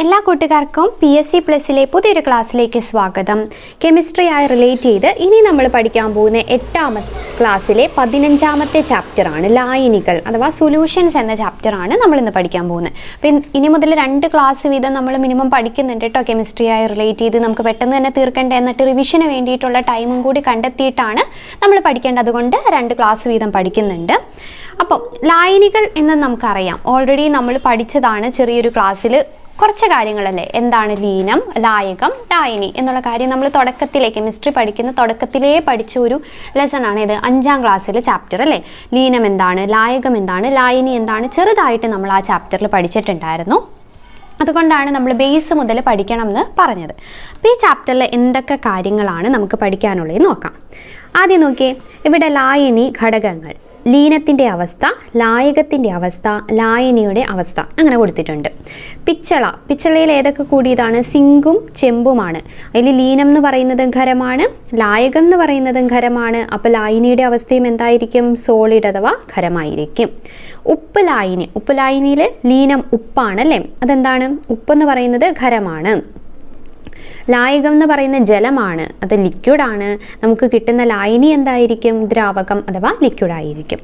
എല്ലാ കൂട്ടുകാർക്കും PSC പ്ലസിലെ പുതിയൊരു ക്ലാസ്സിലേക്ക് സ്വാഗതം. കെമിസ്ട്രിയായി റിലേറ്റ് ചെയ്ത് ഇനി നമ്മൾ പഠിക്കാൻ പോകുന്ന 8ാം ക്ലാസ്സിലെ 15ാമത്തെ ചാപ്റ്ററാണ് ലായനികൾ അഥവാ സൊല്യൂഷൻസ് എന്ന ചാപ്റ്ററാണ് നമ്മളിന്ന് പഠിക്കാൻ പോകുന്നത്. അപ്പം ഇനി മുതൽ 2 ക്ലാസ് വീതം നമ്മൾ മിനിമം പഠിക്കുന്നുണ്ട് കേട്ടോ. കെമിസ്ട്രിയായി റിലേറ്റ് ചെയ്ത് നമുക്ക് പെട്ടെന്ന് തന്നെ തീർക്കേണ്ട, എന്നിട്ട് റിവിഷന് വേണ്ടിയിട്ടുള്ള ടൈമും കൂടി കണ്ടെത്തിയിട്ടാണ് നമ്മൾ പഠിക്കേണ്ടത്. അതുകൊണ്ട് 2 ക്ലാസ് വീതം പഠിക്കുന്നുണ്ട്. അപ്പോൾ ലായനികൾ എന്ന് നമുക്കറിയാം, ഓൾറെഡി നമ്മൾ പഠിച്ചതാണ് ചെറിയൊരു ക്ലാസ്സിൽ കുറച്ച് കാര്യങ്ങളല്ലേ. എന്താണ് ലീനം, ലായകം, ലായനി എന്നുള്ള കാര്യം നമ്മൾ തുടക്കത്തിലെ കെമിസ്ട്രി പഠിക്കുന്ന തുടക്കത്തിലേ പഠിച്ച ഒരു ലെസണാണ് ഇത്. 5ാം ക്ലാസ്സിലെ ചാപ്റ്റർ അല്ലേ. ലീനം എന്താണ്, ലായകം എന്താണ്, ലായനി എന്താണ്, ചെറുതായിട്ട് നമ്മൾ ആ ചാപ്റ്ററിൽ പഠിച്ചിട്ടുണ്ടായിരുന്നു. അതുകൊണ്ടാണ് നമ്മൾ ബേസ് മുതൽ പഠിക്കണം എന്ന് പറഞ്ഞത്. അപ്പോൾ ഈ ചാപ്റ്ററിൽ എന്തൊക്കെ കാര്യങ്ങളാണ് നമുക്ക് പഠിക്കാനുള്ളത് നോക്കാം. ആദ്യം നോക്കിയേ, ഇവിടെ ലായനി ഘടകങ്ങൾ, ലീനത്തിൻ്റെ അവസ്ഥ, ലായകത്തിൻ്റെ അവസ്ഥ, ലായനിയുടെ അവസ്ഥ അങ്ങനെ കൊടുത്തിട്ടുണ്ട്. പിച്ചളയിൽ ഏതൊക്കെ കൂടിയതാണ്? സിങ്കും ചെമ്പുമാണ്. അതിൽ ലീനം എന്ന് പറയുന്നത് ഖരമാണ്, ലായകം എന്ന് പറയുന്നത് ഖരമാണ്. അപ്പോൾ ലായനിയുടെ അവസ്ഥയും എന്തായിരിക്കും? സോളിഡ് അഥവാ ഖരമായിരിക്കും. ഉപ്പ് ലായനിയിൽ ലീനം ഉപ്പാണല്ലേ. അതെന്താണ്? ഉപ്പെന്ന് പറയുന്നത് ഖരമാണ്. ലായകം എന്ന് പറയുന്ന ജലമാണ്, അത് ലിക്വിഡാണ്. നമുക്ക് കിട്ടുന്ന ലായനി എന്തായിരിക്കും? ദ്രാവകം അഥവാ ലിക്വിഡായിരിക്കും.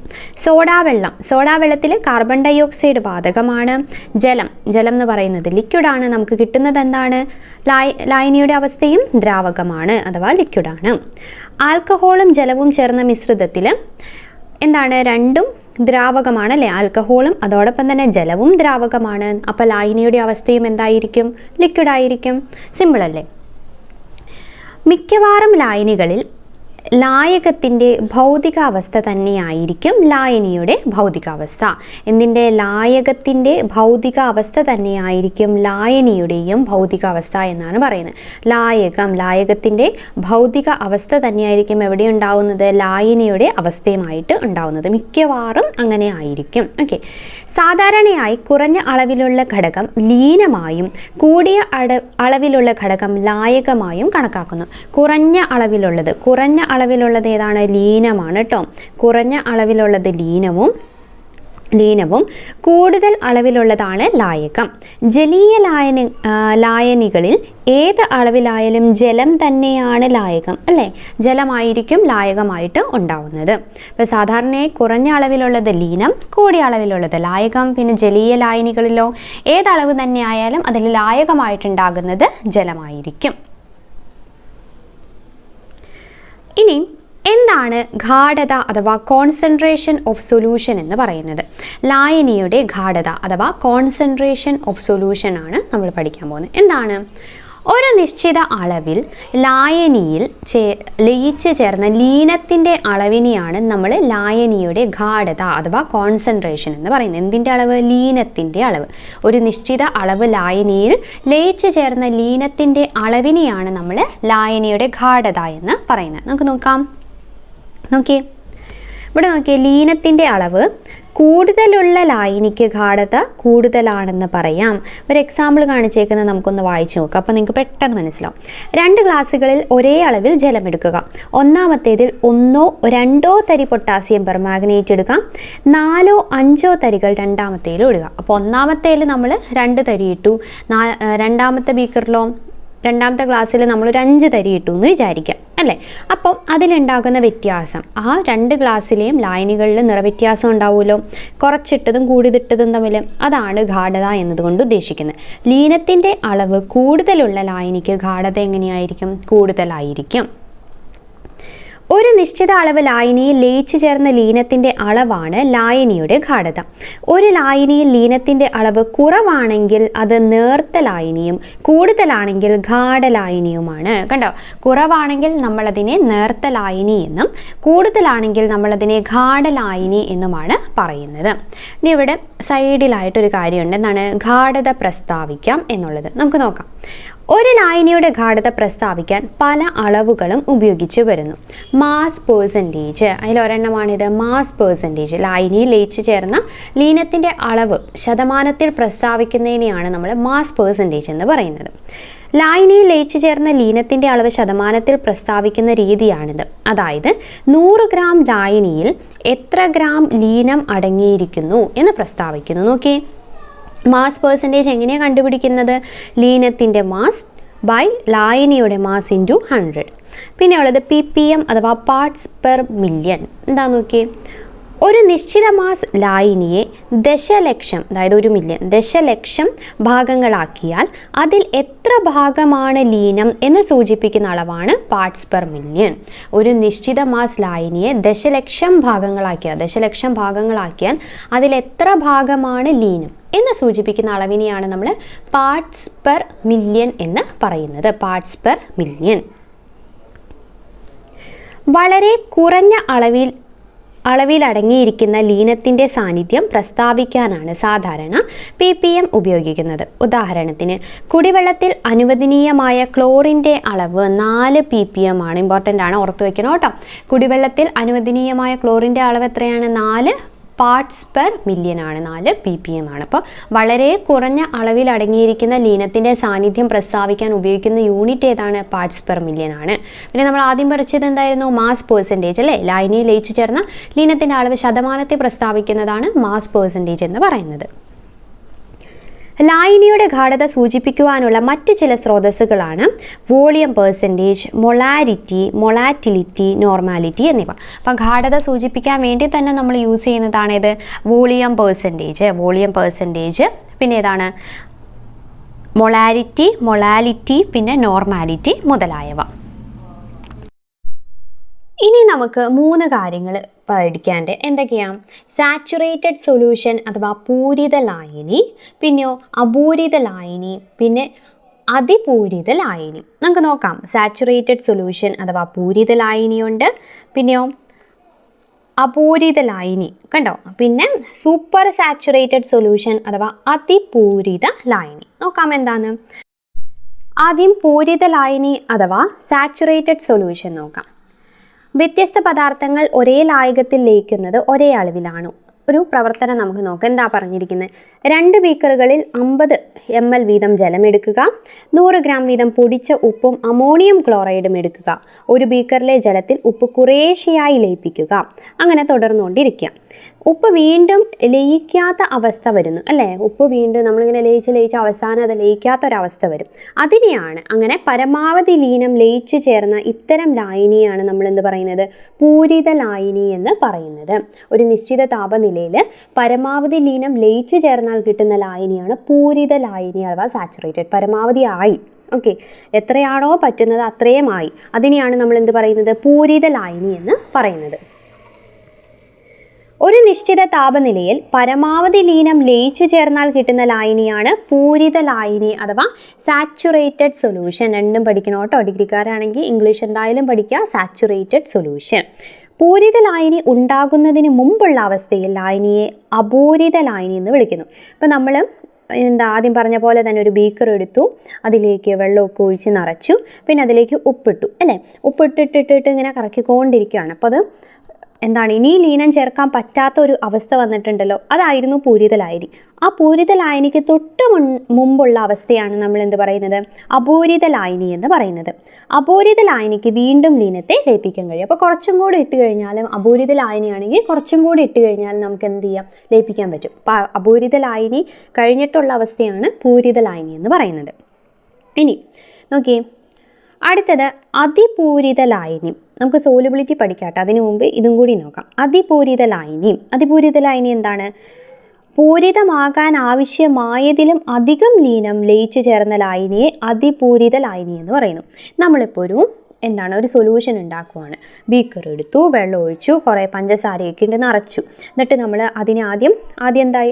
സോഡാവെള്ളത്തിൽ കാർബൺ ഡൈ ഓക്സൈഡ് വാതകമാണ്. ജലം എന്ന് പറയുന്നത് ലിക്വിഡാണ്. നമുക്ക് കിട്ടുന്നത് എന്താണ്? ലായനിയുടെ അവസ്ഥയും ദ്രാവകമാണ് അഥവാ ലിക്വിഡാണ്. ആൽക്കഹോളും ജലവും ചേർന്ന മിശ്രിതത്തിൽ എന്താണ്? രണ്ടും ദ്രാവകമാണല്ലേ. ആൽക്കഹോളും അതോടൊപ്പം തന്നെ ജലവും ദ്രാവകമാണ്. അപ്പോൾ ലായനിയുടെ അവസ്ഥയും എന്തായിരിക്കും? ലിക്വിഡായിരിക്കും. സിമ്പിൾ അല്ലേ. മിക്കവാറും ലായനികളിൽ ലായകത്തിൻ്റെ ഭൗതികാവസ്ഥ തന്നെയായിരിക്കും ലായനിയുടെ ഭൗതികാവസ്ഥ. എന്തിൻ്റെ? ലായകത്തിൻ്റെ ഭൗതികാവസ്ഥ തന്നെയായിരിക്കും ലായനിയുടെയും ഭൗതികാവസ്ഥ എന്നാണ് പറയുന്നത്. ലായകത്തിൻ്റെ ഭൗതിക അവസ്ഥ തന്നെയായിരിക്കും എവിടെ ഉണ്ടാവുന്നത്? ലായനിയുടെ അവസ്ഥയുമായിട്ട് ഉണ്ടാവുന്നത്. മിക്കവാറും അങ്ങനെ ആയിരിക്കും. ഓക്കെ. സാധാരണയായി കുറഞ്ഞ അളവിലുള്ള ഘടകം ലീനമായും കൂടിയ അളവിലുള്ള ഘടകം ലായകമായും കണക്കാക്കുന്നു. കുറഞ്ഞ അളവിലുള്ളത് ഏതാണ്? ലീനമാണ് കേട്ടോ. കുറഞ്ഞ അളവിലുള്ളത് ലീനവും കൂടുതൽ അളവിലുള്ളതാണ് ലായകം. ജലീയ ലായനികളിൽ ഏത് അളവിലായാലും ജലം തന്നെയാണ് ലായകം അല്ലേ. ജലമായിരിക്കും ലായകമായിട്ട് ഉണ്ടാവുന്നത്. ഇപ്പോൾ സാധാരണയായി കുറഞ്ഞ അളവിലുള്ളത് ലീനം, കൂടിയ അളവിലുള്ളത് ലായകം. പിന്നെ ജലീയ ലായനികളിലോ ഏതളവ് തന്നെ ആയാലും അതിൽ ലായകമായിട്ടുണ്ടാകുന്നത് ജലമായിരിക്കും. ഇനി എന്താണ് ഗാഢത അഥവാ കോൺസെൻട്രേഷൻ ഓഫ് സൊല്യൂഷൻ എന്ന് പറയുന്നത്? ലായനിയുടെ ഗാഢത അഥവാ കോൺസെൻട്രേഷൻ ഓഫ് സൊല്യൂഷൻ ആണ് നമ്മൾ പഠിക്കാൻ പോകുന്നത്. എന്താണ്? ഒരു നിശ്ചിത അളവിൽ ലായനിയിൽ ലയിച്ചു ചേർന്ന ലീനത്തിൻ്റെ അളവിനെയാണ് നമ്മൾ ലായനിയുടെ ഗാഢത അഥവാ കോൺസെൻട്രേഷൻ എന്ന് പറയുന്നത്. എന്തിൻ്റെ അളവ്? ലീനത്തിൻ്റെ അളവ്. ഒരു നിശ്ചിത അളവ് ലായനിയിൽ ലയിച്ചു ചേർന്ന ലീനത്തിൻ്റെ അളവിനെയാണ് നമ്മൾ ലായനിയുടെ ഗാഢത എന്ന് പറയുന്നത്. നമുക്ക് നോക്കിയേ, ഇവിടെ നോക്കിയേ, ലീനത്തിൻ്റെ അളവ് കൂടുതലുള്ള ലായനിക്ക് ഗാഢത കൂടുതലാണെന്ന് പറയാം. ഒരു എക്സാമ്പിൾ കാണിച്ചേക്കുന്നത് നമുക്കൊന്ന് വായിച്ചു നോക്കാം. അപ്പോൾ നിങ്ങൾക്ക് പെട്ടെന്ന് മനസ്സിലാവും. 2 ഗ്ലാസ്സുകളിൽ ഒരേ അളവിൽ ജലം എടുക്കുക. ഒന്നാമത്തേതിൽ 1 or 2 തരി പൊട്ടാസ്യം പെർമാഗ്നേറ്റ് എടുക്കാം. 4 or 5 തരികൾ രണ്ടാമത്തേലും ഇടുക. അപ്പോൾ ഒന്നാമത്തേൽ നമ്മൾ 2 തരി ഇട്ടു, രണ്ടാമത്തെ ഗ്ലാസ്സിൽ നമ്മൾ ഒരു 5 തരി ഇട്ടു എന്ന് വിചാരിക്കാം അല്ലേ. അപ്പം അതിലുണ്ടാകുന്ന വ്യത്യാസം, ആ 2 ഗ്ലാസ്സിലെയും ലായനികളിൽ നിറവ്യത്യാസം ഉണ്ടാവുമല്ലോ, കുറച്ചിട്ടതും കൂടിയിട്ടതും തമ്മിൽ. അതാണ് ഗാഢത എന്നതുകൊണ്ട് ഉദ്ദേശിക്കുന്നത്. ലീനത്തിൻ്റെ അളവ് കൂടുതലുള്ള ലായനിക്ക് ഗാഢത എങ്ങനെയായിരിക്കും? കൂടുതലായിരിക്കും. ഒരു നിശ്ചിത അളവ് ലായനിയിൽ ലയിച്ചു ചേർന്ന ലീനത്തിൻ്റെ അളവാണ് ലായനിയുടെ ഗാഢത. ഒരു ലായനിയിൽ ലീനത്തിൻ്റെ അളവ് കുറവാണെങ്കിൽ അത് നേർത്ത ലായനിയും കൂടുതലാണെങ്കിൽ ഗാഢലായനിയുമാണ്. കണ്ടോ? കുറവാണെങ്കിൽ നമ്മളതിനെ നേർത്ത ലായനി എന്നും കൂടുതലാണെങ്കിൽ നമ്മളതിനെ ഗാഢലായനി എന്നുമാണ് പറയുന്നത്. ഇനി ഇവിടെ സൈഡിലായിട്ടൊരു കാര്യമുണ്ട്. എന്താണ്? ഗാഢത പ്രസ്താവിക്കാം എന്നുള്ളത്. നമുക്ക് നോക്കാം. ഒരു ലായനിയുടെ ഗാഢത പ്രസ്താവിക്കാൻ പല അളവുകളും ഉപയോഗിച്ചു വരുന്നു. മാസ് പെർസെൻറ്റേജ് അതിലൊരെണ്ണമാണിത്. മാസ് പെർസെൻറ്റേജ് ലായനിയിൽ ലയിച്ചു ചേർന്ന ലീനത്തിൻ്റെ അളവ് ശതമാനത്തിൽ പ്രസ്താവിക്കുന്നതിനെയാണ് നമ്മൾ മാസ് പെർസെൻറ്റേജ് എന്ന് പറയുന്നത്. ലായനിയിൽ ലയിച്ചു ചേർന്ന ലീനത്തിൻ്റെ അളവ് ശതമാനത്തിൽ പ്രസ്താവിക്കുന്ന രീതിയാണിത്. അതായത് 100 ഗ്രാം ലായനിയിൽ എത്ര ഗ്രാം ലീനം അടങ്ങിയിരിക്കുന്നു എന്ന് പ്രസ്താവിക്കുന്നു. നോക്കിയേ, മാസ് പെർസെൻറ്റേജ് എങ്ങനെയാണ് കണ്ടുപിടിക്കുന്നത്? ലീനത്തിൻ്റെ മാസ് ബൈ ലായനിയുടെ മാസ് ഇൻറ്റു 100. പിന്നെ ഉള്ളത് ppm അഥവാ പാർട്സ് പെർ മില്യൺ. എന്താ നോക്കിയേ, ഒരു നിശ്ചിത മാസ് ലായനിയെ ദശലക്ഷം, അതായത് 1 മില്യൺ ദശലക്ഷം ഭാഗങ്ങളാക്കിയാൽ അതിൽ എത്ര ഭാഗമാണ് ലീനം എന്ന് സൂചിപ്പിക്കുന്ന അളവാണ് പാർട്സ് പെർ മില്യൺ. ഒരു നിശ്ചിത മാസ് ലായനിയെ ദശലക്ഷം ഭാഗങ്ങളാക്കിയാൽ അതിൽ എത്ര ഭാഗമാണ് ലീനം എന്ന് സൂചിപ്പിക്കുന്ന അളവിനെയാണ് നമ്മൾ പാർട്സ് പെർ മില്യൺ എന്ന് പറയുന്നത്. Parts per million. വളരെ കുറഞ്ഞ അളവിൽ അടങ്ങിയിരിക്കുന്ന ലീനത്തിൻ്റെ സാന്നിധ്യം പ്രസ്താവിക്കാനാണ് സാധാരണ ppm ഉപയോഗിക്കുന്നത്. ഉദാഹരണത്തിന് കുടിവെള്ളത്തിൽ അനുവദനീയമായ ക്ലോറിൻ്റെ അളവ് 4 ppm ആണ്. ഇമ്പോർട്ടൻ്റ് ആണ്, ഓർത്ത് വയ്ക്കണം കേട്ടോ. കുടിവെള്ളത്തിൽ അനുവദനീയമായ ക്ലോറിൻ്റെ അളവ് എത്രയാണ്? 4 പാർട്സ് പെർ മില്യൺ ആണ്, 4 ppm ആണ്. അപ്പോൾ വളരെ കുറഞ്ഞ അളവിൽ അടങ്ങിയിരിക്കുന്ന ലീനത്തിൻ്റെ സാന്നിധ്യം പ്രസ്താവിക്കാൻ ഉപയോഗിക്കുന്ന യൂണിറ്റ് ഏതാണ്? പാർട്സ് പെർ മില്യൺ ആണ്. പിന്നെ നമ്മൾ ആദ്യം പഠിച്ചത് എന്തായിരുന്നു? മാസ് പെർസെൻറ്റേജ് അല്ലേ? ലായനിയിൽ ലയിച്ചു ചേർന്ന ലീനത്തിൻ്റെ അളവ് ശതമാനത്തെ പ്രസ്താവിക്കുന്നതാണ് മാസ് പെർസെൻറ്റേജ് എന്ന് പറയുന്നത്. ലായനിയുടെ ഗാഢത സൂചിപ്പിക്കുവാനുള്ള മറ്റ് ചില സ്രോതസ്സുകളാണ് വോളിയം പെർസെൻറ്റേജ്, മൊളാരിറ്റി, മൊളാറ്റിലിറ്റി, നോർമാലിറ്റി എന്നിവ. അപ്പം ഗാഢത സൂചിപ്പിക്കാൻ വേണ്ടി തന്നെ നമ്മൾ യൂസ് ചെയ്യുന്നതാണ് ഇത് വോളിയം പെർസെൻറ്റേജ്, പിന്നെ ഏതാണ് മൊളാരിറ്റി, മൊളാലിറ്റി, പിന്നെ നോർമാലിറ്റി മുതലായവ. ഇനി നമുക്ക് 3 കാര്യങ്ങൾ പഠിക്കാണ്ട്. എന്തൊക്കെയാണ്? സാച്ചുറേറ്റഡ് സൊല്യൂഷൻ അഥവാ പൂരിത ലായനി, പിന്നെയോ അപൂരിത ലായനി, പിന്നെ അതിപൂരിത ലായനി. നമുക്ക് നോക്കാം. സാച്ചുറേറ്റഡ് സൊല്യൂഷൻ അഥവാ പൂരിത ലായനിയുണ്ട്, പിന്നെയോ അപൂരിത ലായനി കണ്ടോ, പിന്നെ സൂപ്പർ സാച്ചുറേറ്റഡ് സൊല്യൂഷൻ അഥവാ അതിപൂരിത ലായനി. നോക്കാം എന്താണ്. ആദ്യം പൂരിത ലായനി അഥവാ സാച്ചുറേറ്റഡ് സൊല്യൂഷൻ നോക്കാം. വ്യത്യസ്ത പദാർത്ഥങ്ങൾ ഒരേ ലായകത്തിൽ ലയിക്കുന്നത് ഒരേ അളവിലാണോ? ഒരു പ്രവർത്തനം നമുക്ക് നോക്കാം. എന്താ പറഞ്ഞിരിക്കുന്നത്? 2 ബീക്കറുകളിൽ 50 ml വീതം ജലം എടുക്കുക, 100 ഗ്രാം വീതം പൊടിച്ച ഉപ്പും അമോണിയം ക്ലോറൈഡും എടുക്കുക. ഒരു ബീക്കറിലെ ജലത്തിൽ ഉപ്പ് കുറേശ്ശെയായി ലയിപ്പിക്കുക. അങ്ങനെ തുടർന്നുകൊണ്ടിരിക്കുക. ഉപ്പ് വീണ്ടും ലയിക്കാത്ത അവസ്ഥ വരുന്നു അല്ലേ? ഉപ്പ് വീണ്ടും നമ്മളിങ്ങനെ ലയിച്ച് അവസാനം അത് ലയിക്കാത്തൊരവസ്ഥ വരും. അതിനെയാണ് അങ്ങനെ പരമാവധി ലീനം ലയിച്ചു ചേർന്ന ഇത്തരം ലായനിയാണ് നമ്മൾ എന്ത് പറയുന്നത്? പൂരിത ലായനി എന്ന് പറയുന്നത്. ഒരു നിശ്ചിത താപനിലയിൽ പരമാവധി ലീനം ലയിച്ചു ചേർന്നാൽ കിട്ടുന്ന ലായനിയാണ് പൂരിത ലായനി അഥവാ സാച്ചുറേറ്റഡ്. പരമാവധി ആയി, ഓക്കെ, എത്രയാണോ പറ്റുന്നത് അത്രയും ആയി, അതിനെയാണ് നമ്മൾ എന്ത് പറയുന്നത്? പൂരിത ലായനി എന്ന് പറയുന്നത്. ഒരു നിശ്ചിത താപനിലയിൽ പരമാവധി ലീനം ലയിച്ചു ചേർന്നാൽ കിട്ടുന്ന ലായനിയാണ് പൂരിത ലായനി അഥവാ സാച്ചുറേറ്റഡ് സൊല്യൂഷൻ. രണ്ടും പഠിക്കണം കേട്ടോ. ഡിഗ്രിക്കാരാണെങ്കിൽ ഇംഗ്ലീഷ് എന്തായാലും പഠിക്കുക. Saturated solution. പൂരിത ലായനി ഉണ്ടാകുന്നതിന് മുമ്പുള്ള അവസ്ഥയിൽ ലായനിയെ അപൂരിത ലായനി എന്ന് വിളിക്കുന്നു. ഇപ്പം നമ്മൾ ആദ്യം പറഞ്ഞ പോലെ തന്നെ ഒരു ബീക്കർ എടുത്തു, അതിലേക്ക് വെള്ളമൊക്കെ ഒഴിച്ച് നിറച്ചു, പിന്നെ അതിലേക്ക് ഉപ്പിട്ടു അല്ലേ? ഉപ്പിട്ടിട്ടിട്ട് ഇങ്ങനെ കറക്കിക്കൊണ്ടിരിക്കുകയാണ്. അപ്പോൾ അത് എന്താണ്, ഇനി ലീനം ചേർക്കാൻ പറ്റാത്ത ഒരു അവസ്ഥ വന്നിട്ടുണ്ടല്ലോ, അതായിരുന്നു പൂരിത ലായനി. ആ പൂരിത ലായനിക്ക് തൊട്ട് മുമ്പുള്ള അവസ്ഥയാണ് നമ്മൾ എന്ത് പറയുന്നത്? അപൂരിത ലായനി എന്ന് പറയുന്നത്. അപൂരിത ലായനിക്ക് വീണ്ടും ലീനത്തെ ലയിപ്പിക്കാൻ കഴിയും. അപ്പോൾ കുറച്ചും കൂടി ഇട്ട് കഴിഞ്ഞാലും, അപൂരിത ലായനിയാണെങ്കിൽ കുറച്ചും കൂടി ഇട്ട് കഴിഞ്ഞാൽ നമുക്ക് എന്ത് ചെയ്യാം? ലയിപ്പിക്കാൻ പറ്റും. അപ്പോൾ അപൂരിത ലായനി കഴിഞ്ഞിട്ടുള്ള അവസ്ഥയാണ് പൂരിത ലായനി എന്ന് പറയുന്നത്. ഇനി നോക്കിയേ, അടുത്തത് അതിപൂരിത ലായനി. നമുക്ക് സോലുബിലിറ്റി പഠിക്കാട്ടെ, അതിനു മുമ്പ് ഇതും കൂടി നോക്കാം. അതിപൂരിത ലായനി എന്താണ്? പൂരിതമാകാൻ ആവശ്യമായതിലും അധികം ലീനം ലയിച്ചു ചേർന്ന ലായനിയെ അതിപൂരിത ലായനി എന്ന് പറയുന്നു. നമ്മളിപ്പോൾ ഒരു സൊല്യൂഷൻ ഉണ്ടാക്കുവാണ്. ബീക്കർ എടുത്തു, വെള്ളം ഒഴിച്ചു, കുറേ പഞ്ചസാരയൊക്കെ ഉണ്ട് നിറച്ചു. എന്നിട്ട് നമ്മൾ അതിനെ ആദ്യം എന്തായി?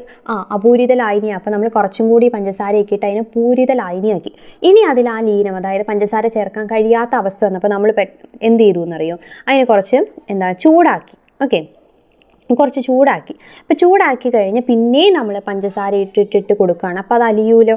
അപൂരിത ലായനിയാണ്. അപ്പോൾ നമ്മൾ കുറച്ചും കൂടി പഞ്ചസാരയൊക്കെ ഇട്ട് അതിനെ പൂരിത ലായനിയാക്കി. ഇനി അതിൽ ആ ലീനം, അതായത് പഞ്ചസാര ചേർക്കാൻ കഴിയാത്ത അവസ്ഥ വന്നപ്പോൾ നമ്മൾ എന്ത് ചെയ്തു എന്നറിയോ? അതിനെ കുറച്ച് ചൂടാക്കി. ഓക്കെ, കുറച്ച് ചൂടാക്കി. അപ്പോൾ ചൂടാക്കി കഴിഞ്ഞ് പിന്നെയും നമ്മൾ പഞ്ചസാര ഇട്ടിട്ട് കൊടുക്കുകയാണ്. അപ്പോൾ അത് അലിയൂലോ.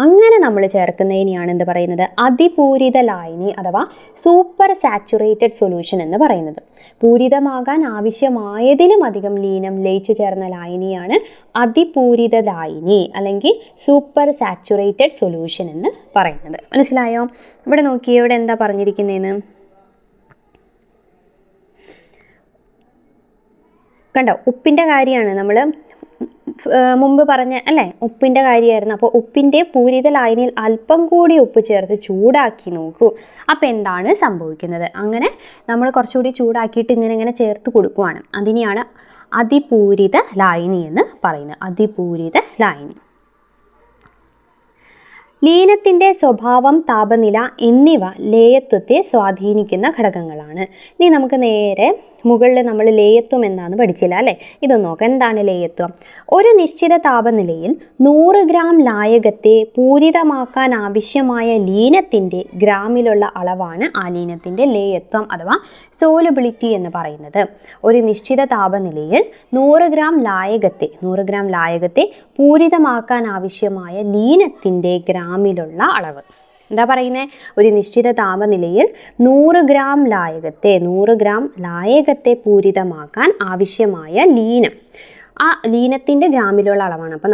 അങ്ങനെ നമ്മൾ ചേർക്കുന്നതിനെയാണ് എന്ത് പറയുന്നത്? അതിപൂരിത ലായനി അഥവാ സൂപ്പർ സാച്ചുറേറ്റഡ് സൊല്യൂഷൻ എന്ന് പറയുന്നത്. പൂരിതമാകാൻ ആവശ്യമായതിലും അധികം ലീനം ലയിച്ചു ചേർന്ന ലായനിയാണ് അതിപൂരിത ലായനി അല്ലെങ്കിൽ സൂപ്പർ സാച്ചുറേറ്റഡ് സൊല്യൂഷൻ എന്ന് പറയുന്നത്. മനസ്സിലായോ? ഇവിടെ നോക്കിയേ, ഇവിടെ എന്താ പറഞ്ഞിരിക്കുന്നതെന്ന് കണ്ടോ? ഉപ്പിൻ്റെ കാര്യമാണ് നമ്മൾ മുമ്പ് പറഞ്ഞ അല്ലേ ഉപ്പിൻ്റെ കാര്യമായിരുന്നു. അപ്പോൾ ഉപ്പിൻ്റെ പൂരിത ലായനിയിൽ അല്പം കൂടി ഉപ്പ് ചേർത്ത് ചൂടാക്കി നോക്കൂ. അപ്പോൾ എന്താണ് സംഭവിക്കുന്നത്? അങ്ങനെ നമ്മൾ കുറച്ചുകൂടി ചൂടാക്കിയിട്ട് ഇങ്ങനെ ചേർത്ത് കൊടുക്കുവാണ്. അതിനെയാണ് അതിപൂരിത ലായനി എന്ന് പറയുന്നത്. അതിപൂരിത ലായനി. ലീനത്തിൻ്റെ സ്വഭാവം, താപനില എന്നിവ ലേയത്വത്തെ സ്വാധീനിക്കുന്ന ഘടകങ്ങളാണ്. ഇനി നമുക്ക് നേരെ മുകളിൽ നമ്മൾ ലേയത്വം എന്താണെന്ന് പഠിച്ചില്ല അല്ലേ? ഇതൊന്ന് നോക്കാം. എന്താണ് ലേയത്വം? ഒരു നിശ്ചിത താപനിലയിൽ 100 ഗ്രാം ലായകത്തെ പൂരിതമാക്കാൻ ആവശ്യമായ ലീനത്തിൻ്റെ ഗ്രാമിലുള്ള അളവാണ് ആ ലീനത്തിൻ്റെ ലേയത്വം അഥവാ സോലുബിലിറ്റി എന്ന് പറയുന്നത്. ഒരു നിശ്ചിത താപനിലയിൽ 100 ഗ്രാം ലായകത്തെ പൂരിതമാക്കാൻ ആവശ്യമായ ലീനത്തിൻ്റെ ഗ്രാമിലുള്ള അളവ്. എന്താ പറയുന്നത്? ഒരു നിശ്ചിത താപനിലയിൽ 100 ഗ്രാം ലായകത്തെ പൂരിതമാക്കാൻ ആവശ്യമായ ലീനം, ആ ലീനത്തിൻ്റെ ഗ്രാമിലുള്ള അളവാണ്. അപ്പോൾ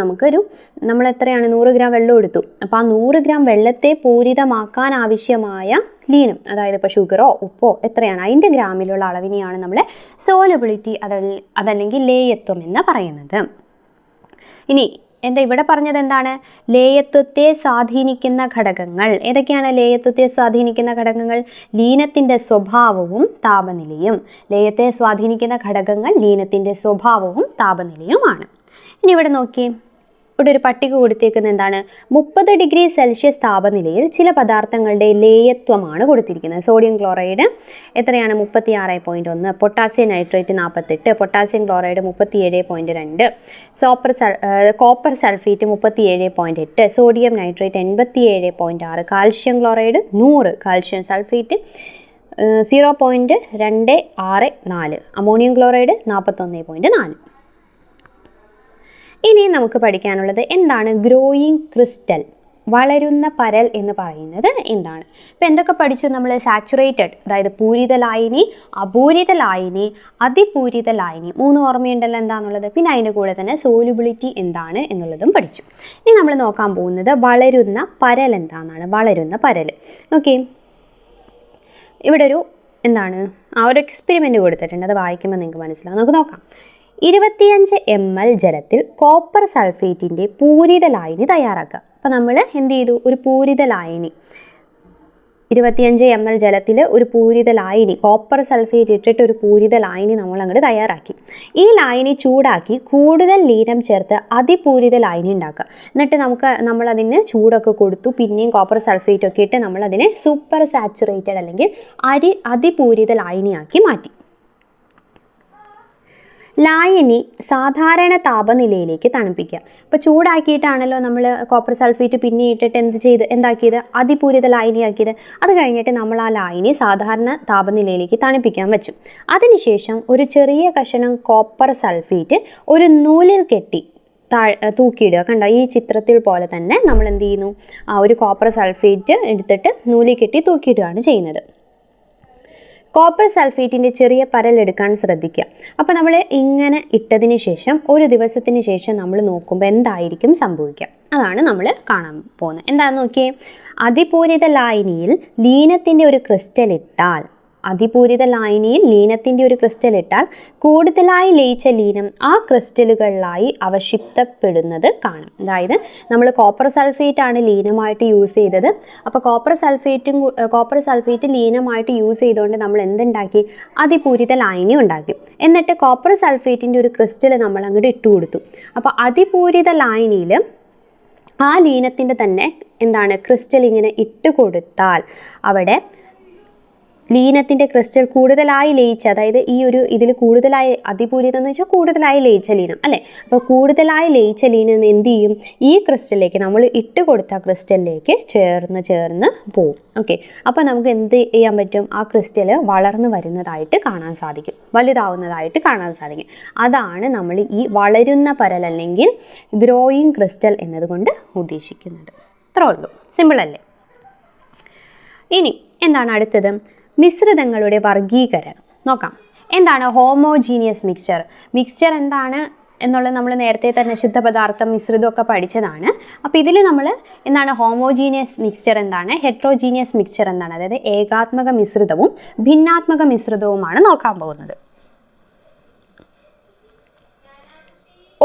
നമ്മൾ എത്രയാണ് 100 ഗ്രാം വെള്ളം എടുത്തു. അപ്പോൾ ആ 100 ഗ്രാം വെള്ളത്തെ പൂരിതമാക്കാൻ ആവശ്യമായ ലീനം, അതായത് ഇപ്പോൾ ഷുഗറോ ഉപ്പോ എത്രയാണ്, അതിൻ്റെ ഗ്രാമിലുള്ള അളവിനെയാണ് നമ്മൾ സോലബിലിറ്റി അതല്ലെങ്കിൽ ലേയത്വം എന്ന് പറയുന്നത്. ഇനി ഇവിടെ പറഞ്ഞത് എന്താണ്? ലേയത്വത്തെ സ്വാധീനിക്കുന്ന ഘടകങ്ങൾ. ഏതൊക്കെയാണ് ലേയത്വത്തെ സ്വാധീനിക്കുന്ന ഘടകങ്ങൾ? ലീനത്തിൻ്റെ സ്വഭാവവും താപനിലയും. ലേയത്തെ സ്വാധീനിക്കുന്ന ഘടകങ്ങൾ ലീനത്തിൻ്റെ സ്വഭാവവും താപനിലയുമാണ്. ഇനി ഇവിടെ നോക്കി, ഇവിടെ ഒരു പട്ടിക കൊടുത്തേക്കുന്നത് എന്താണ്? 30 ഡിഗ്രി സെൽഷ്യസ് താപനിലയിൽ ചില പദാർത്ഥങ്ങളുടെ ലേയത്വമാണ് കൊടുത്തിരിക്കുന്നത്. സോഡിയം ക്ലോറൈഡ് എത്രയാണ്? 36.1, potassium nitrate 48, potassium chloride 37.2, copper sulphate 37.8, sodium nitrate 87.6, calcium chloride 100, calcium sulphate 0.264, ammonium chloride 41.4. ഇനി നമുക്ക് പഠിക്കാനുള്ളത് എന്താണ് ഗ്രോയിങ് ക്രിസ്റ്റൽ, വളരുന്ന പരൽ എന്ന് പറയുന്നത് എന്താണ്? ഇപ്പം എന്തൊക്കെ പഠിച്ചു നമ്മൾ? സാച്ചുറേറ്റഡ്, അതായത് പൂരിത ലായനി, അപൂരിത ലായനി, അതിപൂരിത ലായനി, 3 ഓർമ്മയുണ്ടല്ലോ എന്താണെന്നുള്ളത്. പിന്നെ അതിൻ്റെ കൂടെ തന്നെ സോലുബിലിറ്റി എന്താണ് എന്നുള്ളതും പഠിച്ചു. ഇനി നമ്മൾ നോക്കാൻ പോകുന്നത് വളരുന്ന പരൽ എന്താണെന്നാണ്. വളരുന്ന പരൽ നോക്കി, ഇവിടെ ഒരു ഒരു എക്സ്പെരിമെൻറ്റ് കൊടുത്തിട്ടുണ്ട്. അത് വായിക്കുമ്പോൾ നിങ്ങൾക്ക് മനസ്സിലാവും. നമുക്ക് നോക്കാം. 25 ml ജലത്തിൽ കോപ്പർ സൾഫേറ്റിൻ്റെ പൂരിത ലായനി തയ്യാറാക്കുക. അപ്പോൾ നമ്മൾ എന്ത് ചെയ്തു? ഒരു പൂരിത ലായനി 25 ml ജലത്തിൽ ഒരു പൂരിത ലായനി, കോപ്പർ സൾഫേറ്റ് ഇട്ടിട്ട് ഒരു പൂരിത ലായനി നമ്മൾ അങ്ങോട്ട് തയ്യാറാക്കി. ഈ ലായനി ചൂടാക്കി കൂടുതൽ ലീനം ചേർത്ത് അതിപൂരിത ലായനി ഉണ്ടാക്കുക. എന്നിട്ട് നമ്മളതിന് ചൂടൊക്കെ കൊടുത്തു, പിന്നെയും കോപ്പർ സൾഫേറ്റ് ഒക്കെ ഇട്ട് നമ്മളതിനെ സൂപ്പർ സാച്ചുറേറ്റഡ് അല്ലെങ്കിൽ അതിപൂരിത ലായനിയാക്കി മാറ്റി. ലായനി സാധാരണ താപനിലയിലേക്ക് തണുപ്പിക്കുക. ഇപ്പോൾ ചൂടാക്കിയിട്ടാണല്ലോ നമ്മൾ കോപ്പർ സൾഫേറ്റ് പിന്നെ ഇട്ടിട്ട് എന്താക്കിയത്? അതിപൂരിത ലായനിയാക്കിയത്. അത് കഴിഞ്ഞിട്ട് നമ്മൾ ആ ലായനി സാധാരണ താപനിലയിലേക്ക് തണുപ്പിക്കാൻ വെച്ചു. അതിനുശേഷം ഒരു ചെറിയ കഷണം കോപ്പർ സൾഫേറ്റ് ഒരു നൂലിൽ കെട്ടി തൂക്കിയിടുക. കണ്ടോ? ഈ ചിത്രത്തിൽ പോലെ തന്നെ നമ്മൾ എന്ത് ചെയ്യുന്നു? ഒരു കോപ്പർ സൾഫേറ്റ് എടുത്തിട്ട് നൂലിൽ കെട്ടി തൂക്കിയിടുകയാണ് ചെയ്യുന്നത്. കോപ്പർ സൾഫേറ്റിൻ്റെ ചെറിയ പരലെടുക്കാൻ ശ്രദ്ധിക്കുക. അപ്പോൾ നമ്മൾ ഇങ്ങനെ ഇട്ടതിന് ശേഷം ഒരു ദിവസത്തിന് ശേഷം നമ്മൾ നോക്കുമ്പോൾ എന്തായിരിക്കും സംഭവിക്കുക? അതാണ് നമ്മൾ കാണാൻ പോകുന്നത്. എന്താണെന്ന് നോക്കിയേ. അതിപൂരിത ലായനിയിൽ ലീനത്തിൻ്റെ ഒരു ക്രിസ്റ്റൽ ഇട്ടാൽ കൂടുതലായി ലയിച്ച ലീനം ആ ക്രിസ്റ്റലുകളിലായി അവക്ഷിപ്തപ്പെടുന്നത് കാണും. അതായത് നമ്മൾ കോപ്പർ സൾഫേറ്റ് ആണ് ലീനമായിട്ട് യൂസ് ചെയ്തത്. അപ്പോൾ കോപ്പർ സൾഫേറ്റ് ലീനമായിട്ട് യൂസ് ചെയ്തുകൊണ്ട് നമ്മൾ എന്തുണ്ടാക്കി? അതിപൂരിത ലായനി ഉണ്ടാക്കി. എന്നിട്ട് കോപ്പർ സൾഫേറ്റിൻ്റെ ഒരു ക്രിസ്റ്റൽ നമ്മൾ അങ്ങോട്ട് ഇട്ട് കൊടുത്തു. അപ്പോൾ അതിപൂരിത ലായനിയിൽ ആ ലീനത്തിൻ്റെ തന്നെ ക്രിസ്റ്റൽ ഇങ്ങനെ ഇട്ട് കൊടുത്താൽ അവിടെ ലീനത്തിൻ്റെ ക്രിസ്റ്റൽ കൂടുതലായി ലയിച്ച, അതായത് ഈ ഒരു ഇതിൽ കൂടുതലായി, അതിപൂരിതം എന്ന് വെച്ചാൽ കൂടുതലായി ലയിച്ച ലീനം അല്ലേ? അപ്പോൾ കൂടുതലായി ലയിച്ച ലീനം എന്ത് ചെയ്യും? ഈ ക്രിസ്റ്റലിലേക്ക്, നമ്മൾ ഇട്ട് കൊടുത്ത ക്രിസ്റ്റലിലേക്ക് ചേർന്ന് പോവും. ഓക്കെ, അപ്പോൾ നമുക്ക് എന്ത് ചെയ്യാൻ പറ്റും? ആ ക്രിസ്റ്റൽ വളർന്നു വരുന്നതായിട്ട് കാണാൻ സാധിക്കും, വലുതാവുന്നതായിട്ട് കാണാൻ സാധിക്കും. അതാണ് നമ്മൾ ഈ വളരുന്ന പരൽ അല്ലെങ്കിൽ ഗ്രോയിങ് ക്രിസ്റ്റൽ എന്നതുകൊണ്ട് ഉദ്ദേശിക്കുന്നത്. അത്രേ ഉള്ളൂ, സിമ്പിൾ അല്ലേ? ഇനി എന്താണ് അടുത്തത്? മിശ്രിതങ്ങളുടെ വർഗീകരണം നോക്കാം. എന്താണ് ഹോമോജീനിയസ് മിക്സ്ചർ എന്താണ് എന്നുള്ളത് നമ്മൾ നേരത്തെ തന്നെ ശുദ്ധപദാർത്ഥം മിശ്രിതമൊക്കെ പഠിച്ചതാണ്. അപ്പോൾ ഇതിൽ നമ്മൾ എന്താണ് ഹോമോജീനിയസ് മിക്സ്ചർ എന്താണ്, ഹെട്രോജീനിയസ് മിക്സ്ചർ എന്താണ്, അതായത് ഏകാത്മക മിശ്രിതവും ഭിന്നാത്മക മിശ്രിതവുമാണ് നോക്കാൻ പോകുന്നത്.